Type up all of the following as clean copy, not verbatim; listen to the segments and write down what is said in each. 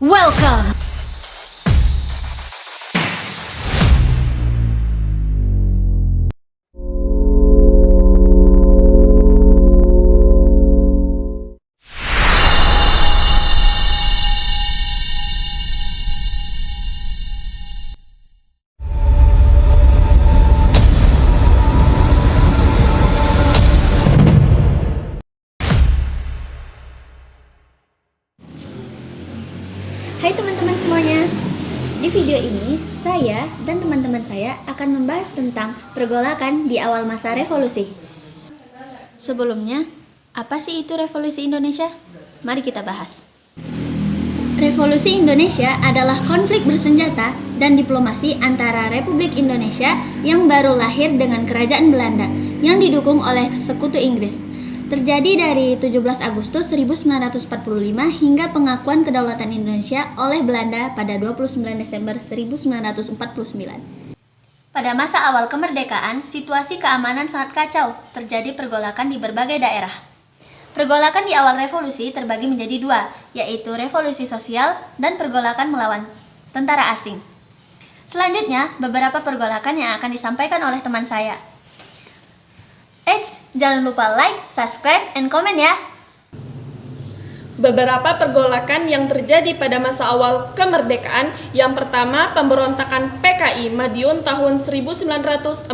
Welcome! Hai teman-teman semuanya. Di video ini, saya dan teman-teman saya akan membahas tentang pergolakan di awal masa revolusi. Sebelumnya, apa sih itu revolusi Indonesia? Mari kita bahas. Revolusi Indonesia adalah konflik bersenjata dan diplomasi antara Republik Indonesia yang baru lahir dengan Kerajaan Belanda yang didukung oleh Sekutu Inggris. Terjadi dari 17 Agustus 1945 hingga pengakuan kedaulatan Indonesia oleh Belanda pada 29 Desember 1949. Pada masa awal kemerdekaan, situasi keamanan sangat kacau, terjadi pergolakan di berbagai daerah. Pergolakan di awal revolusi terbagi menjadi dua, yaitu revolusi sosial dan pergolakan melawan tentara asing. Selanjutnya, beberapa pergolakan yang akan disampaikan oleh teman saya. Jangan lupa like, subscribe, and komen ya! Beberapa pergolakan yang terjadi pada masa awal kemerdekaan. Yang pertama, pemberontakan PKI Madiun tahun 1948.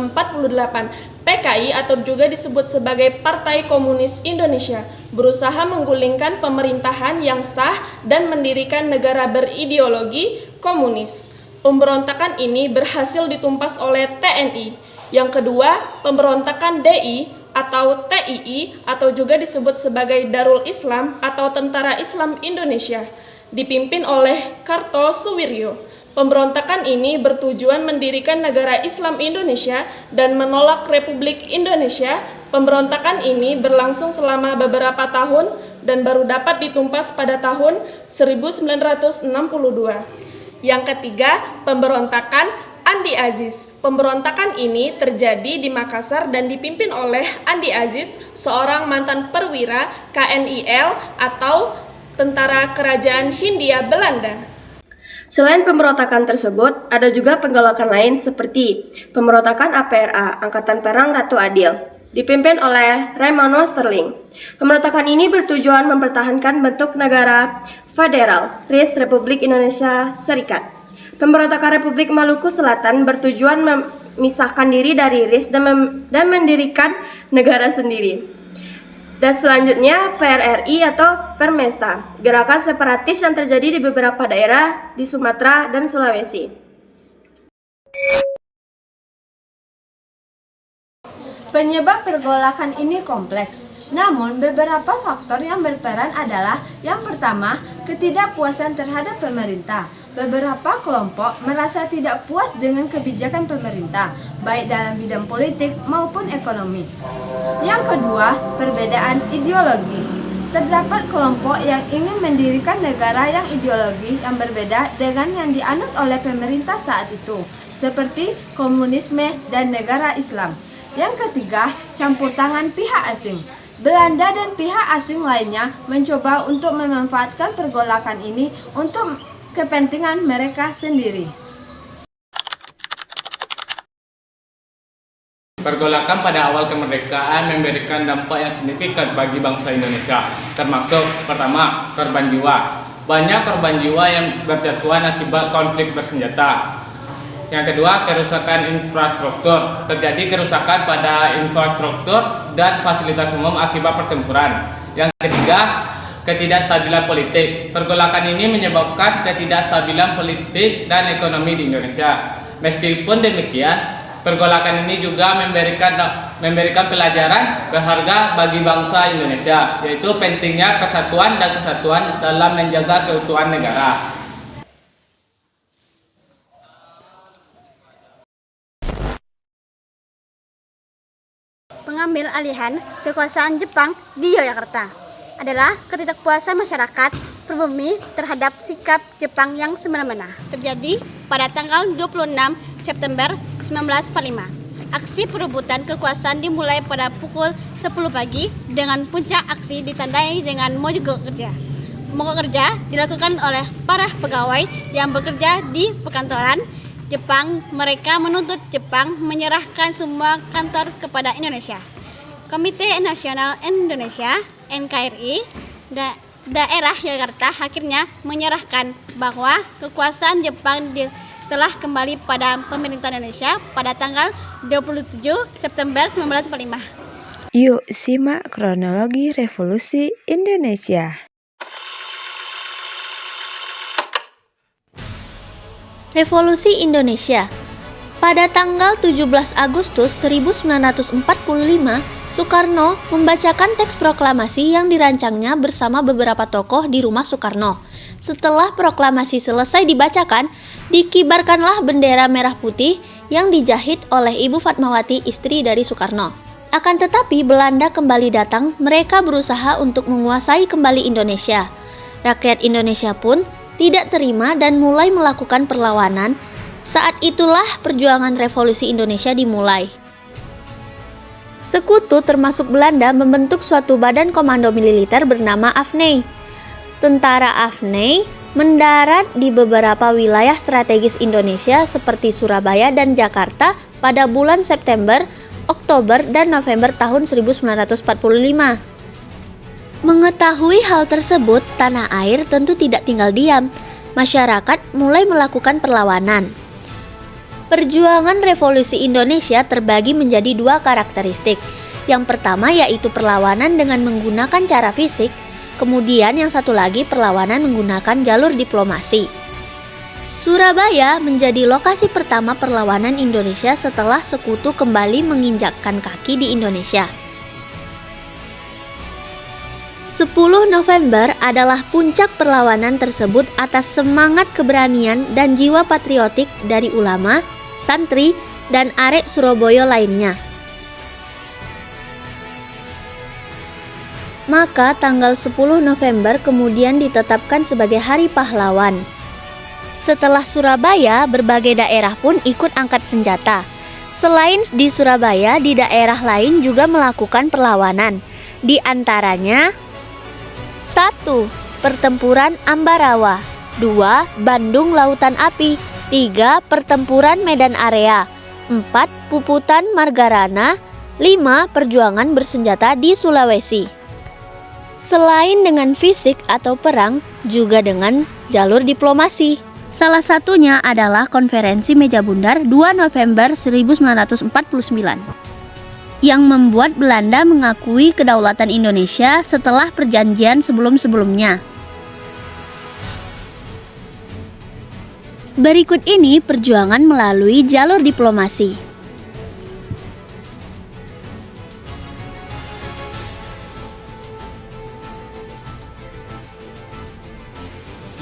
PKI atau juga disebut sebagai Partai Komunis Indonesia berusaha menggulingkan pemerintahan yang sah dan mendirikan negara berideologi komunis. Pemberontakan ini berhasil ditumpas oleh TNI. Yang kedua, pemberontakan DI atau TII atau juga disebut sebagai Darul Islam atau Tentara Islam Indonesia dipimpin oleh Kartosuwiryo. Pemberontakan ini bertujuan mendirikan negara Islam Indonesia dan menolak Republik Indonesia. Pemberontakan ini berlangsung selama beberapa tahun dan baru dapat ditumpas pada tahun 1962. Yang ketiga, pemberontakan Andi Aziz. Pemberontakan ini terjadi di Makassar dan dipimpin oleh Andi Aziz, seorang mantan perwira KNIL atau Tentara Kerajaan Hindia Belanda. Selain pemberontakan tersebut, ada juga pergolakan lain seperti pemberontakan APRA, Angkatan Perang Ratu Adil, dipimpin oleh Raimono Sterling. Pemberontakan ini bertujuan mempertahankan bentuk negara federal, RIS Republik Indonesia Serikat. Pemberontakan Republik Maluku Selatan bertujuan memisahkan diri dari RIS dan mendirikan negara sendiri. Dan selanjutnya PRRI atau Permesta, gerakan separatis yang terjadi di beberapa daerah di Sumatera dan Sulawesi. Penyebab pergolakan ini kompleks. Namun, beberapa faktor yang berperan adalah yang pertama, ketidakpuasan terhadap pemerintah. Beberapa kelompok merasa tidak puas dengan kebijakan pemerintah, baik dalam bidang politik maupun ekonomi. Yang kedua, perbedaan ideologi. Terdapat kelompok yang ingin mendirikan negara yang ideologi yang berbeda dengan yang dianut oleh pemerintah saat itu, seperti komunisme dan negara Islam. Yang ketiga, campur tangan pihak asing. Belanda dan pihak asing lainnya mencoba untuk memanfaatkan pergolakan ini untuk kepentingan mereka sendiri. Pergolakan pada awal kemerdekaan memberikan dampak yang signifikan bagi bangsa Indonesia, termasuk pertama, korban jiwa. Banyak korban jiwa yang berjatuhan akibat konflik bersenjata. Yang kedua, kerusakan infrastruktur. Terjadi kerusakan pada infrastruktur dan fasilitas umum akibat pertempuran. Yang ketiga, ketidakstabilan politik. Pergolakan ini menyebabkan ketidakstabilan politik dan ekonomi di Indonesia. Meskipun demikian, pergolakan ini juga memberikan pelajaran berharga bagi bangsa Indonesia, yaitu pentingnya persatuan dan kesatuan dalam menjaga keutuhan negara. Pengambil alihan kekuasaan Jepang di Yogyakarta adalah ketidakpuasan masyarakat pribumi terhadap sikap Jepang yang semena-mena. Terjadi pada tanggal 26 September 1945. Aksi perebutan kekuasaan dimulai pada pukul 10 pagi dengan puncak aksi ditandai dengan mogok kerja. mogok kerja dilakukan oleh para pegawai yang bekerja di perkantoran Jepang. Mereka menuntut Jepang menyerahkan semua kantor kepada Indonesia. Komite Nasional Indonesia (NKRI) daerah Jakarta akhirnya menyerahkan bahwa kekuasaan Jepang telah kembali pada pemerintah Indonesia pada tanggal 27 September 1945. Yuk simak kronologi Revolusi Indonesia. Revolusi Indonesia. Pada tanggal 17 Agustus 1945, Soekarno membacakan teks proklamasi yang dirancangnya bersama beberapa tokoh di rumah Soekarno. Setelah proklamasi selesai dibacakan, dikibarkanlah bendera merah putih yang dijahit oleh Ibu Fatmawati, istri dari Soekarno. Akan tetapi Belanda kembali datang, mereka berusaha untuk menguasai kembali Indonesia. Rakyat Indonesia pun tidak terima dan mulai melakukan perlawanan. Saat itulah perjuangan revolusi Indonesia dimulai. Sekutu termasuk Belanda membentuk suatu badan komando militer bernama AFNI. Tentara AFNI mendarat di beberapa wilayah strategis Indonesia seperti Surabaya dan Jakarta pada bulan September, Oktober, dan November tahun 1945. Mengetahui hal tersebut, tanah air tentu tidak tinggal diam. Masyarakat mulai melakukan perlawanan. Perjuangan revolusi Indonesia terbagi menjadi dua karakteristik. Yang pertama yaitu perlawanan dengan menggunakan cara fisik, kemudian yang satu lagi perlawanan menggunakan jalur diplomasi. Surabaya menjadi lokasi pertama perlawanan Indonesia setelah Sekutu kembali menginjakkan kaki di Indonesia. 10 November adalah puncak perlawanan tersebut atas semangat keberanian dan jiwa patriotik dari ulama, santri, dan arek Surabaya lainnya. Maka tanggal 10 November kemudian ditetapkan sebagai Hari Pahlawan. Setelah Surabaya, berbagai daerah pun ikut angkat senjata. Selain di Surabaya, di daerah lain juga melakukan perlawanan. Di antaranya 1. Pertempuran Ambarawa. 2. Bandung Lautan Api. 3. Pertempuran Medan Area. 4. Puputan Margarana. 5. Perjuangan bersenjata di Sulawesi. Selain dengan fisik atau perang, juga dengan jalur diplomasi. Salah satunya adalah Konferensi Meja Bundar 2 November 1949 yang membuat Belanda mengakui kedaulatan Indonesia setelah perjanjian sebelum-sebelumnya. Berikut ini perjuangan melalui jalur diplomasi.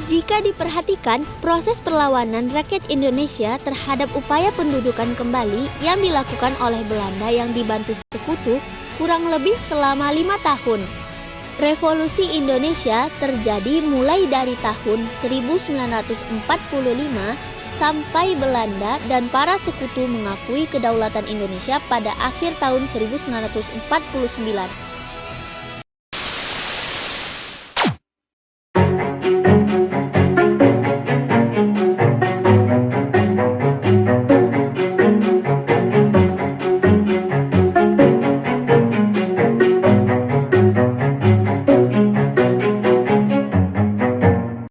Jika diperhatikan, proses perlawanan rakyat Indonesia terhadap upaya pendudukan kembali yang dilakukan oleh Belanda yang dibantu Sekutu kurang lebih selama 5 tahun. Revolusi Indonesia terjadi mulai dari tahun 1945 sampai Belanda dan para sekutu mengakui kedaulatan Indonesia pada akhir tahun 1949.